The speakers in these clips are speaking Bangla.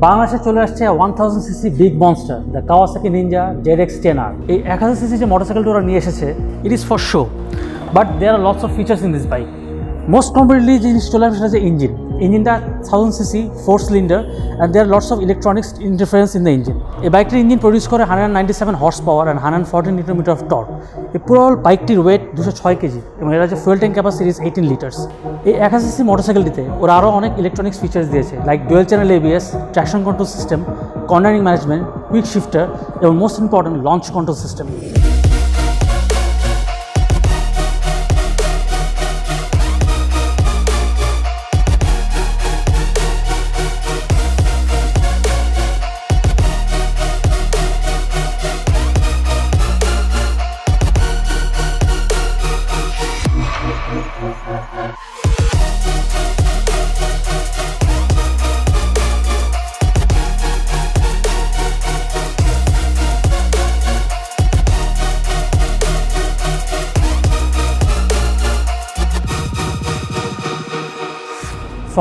বাংলাদেশে চলে আসছে 1000 cc big monster the Kawasaki Ninja ZX-10R। এই 1000 সিসি যে মোটরসাইকেলটা ওরা নিয়ে এসেছে, it is for show, but there are lots of features in this bike. Most completely জিনিস চলে আসে সেটা যে ইঞ্জিনটা 1000 cc 4 cylinder and there lots of electronics interference in the engine. এই বাইকটির ইঞ্জিন প্রডিউস করে 197 horse power and 114 newton metre of torque. এই পুরো বাইকটির ওয়েট 206 কেজি এবং এর যে fuel tank capacity is 18 litres. এই 1000 সিসি মোটরসাইকেলটিতে ওরা আরও অনেক ইলেকট্রনিক্স ফিচার্স দিয়েছে, like dual channel ABS, traction control system, cornering management, quick shifter এবং most important launch control system.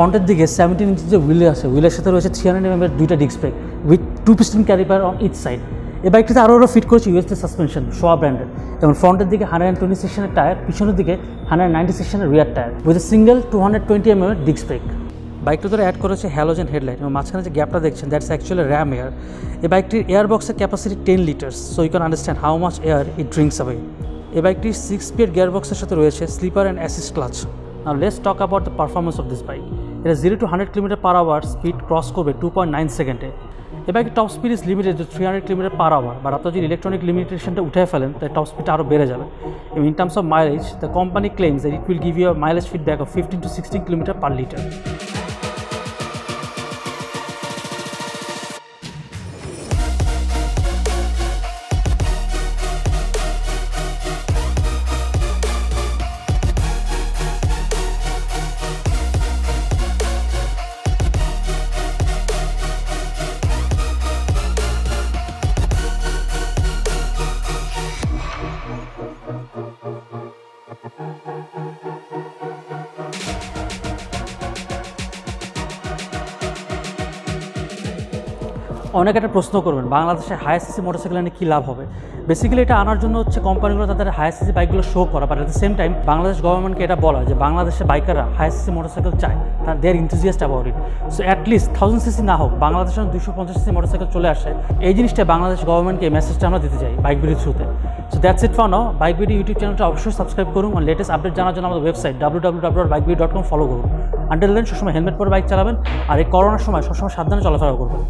ফ্রন্টের দিকে 17 ইঞ্চি যে হুইল আছে, হুইলের সাথে রয়েছে 300 mm এর দুইটা disc brake with 2 piston calliper on each side. এই বাইকটিতে আরও ফিট করেছে USA সাসপেনশন শোয়া ব্র্যান্ডের, এবং ফ্রন্টের দিকে 120 সেকশনের টায়ার, পিছনের দিকে 190 সেকশনের rear tyre with a single 220 mm এর ডিস্ক ব্রেক। বাইকটা ধরে অ্যাড করেছে হ্যালোজেন হেডলাইট এবং মাঝখানে যে গ্যাপটা দেখছেন দ্যাটস অ্যাকচুয়ালি র্যাম এয়ার। এই বাইকটির এয়ার বক্সের capacity 10 litres, so you can understand how much air it drinks away. এই বাইকটির 6 স্পিড গিয়ার বক্সের সাথে রয়েছে slipper and assist clutch. Now let's talk about the performance of this bike. এটা 0 to 100 km/h স্পিড ক্রস করবে 2.9 সেকেন্ডে। এই বাইকের top speed is limited to 300 km/h, but আপনার যদি ইলেকট্রনিক লিমিটেশনটা উঠে ফেলেন তাই টপ স্পিডটা আরও বেড়ে যাবে। এবং in terms of mileage, the company claims that it will give you a mileage feedback of 15 to 16 km/L। অনেক একটা প্রশ্ন করবেন, বাংলাদেশে হায়ার সিসি মোটরসাইকেল নিয়ে কী লাভ হবে। বেসিক্যালি এটা আনার জন্য হচ্ছে কোম্পানিগুলো তাদের হায়ার সিসি বাইকগুলো শো করা, but at the same time Bangladesh গভর্নমেন্টকে এটা বলা যে বাংলাদেশের বাইকাররা হায়ার সিসি মোটরসাইকেল চায়, তার they are enthusiast about it. So at least 1000 CC না হোক, বাংলাদেশের 250 সিসি মোটরসাইকেল চলে আসে। এই জিনিসটা বাংলাদেশ গভর্নমেন্টকে এই মেসেজটা আমরা দিতে চাই বাইক ভিডিও থ্রুতে। So that's it for now. Bike video YouTube চ্যানেলটা অবশ্যই সাবস্ক্রাইব করুন আর লেটেস্ট আপডেট জানার জন্য আমাদের ওয়েবসাইট www.bikevideo.com ফলো করুন। আনটিল দেন সবসময় হেলমেট পরে বাইক চালাবেন আর এই করোনার সময় সবসময় সাবধানে চলাফেরা করবেন।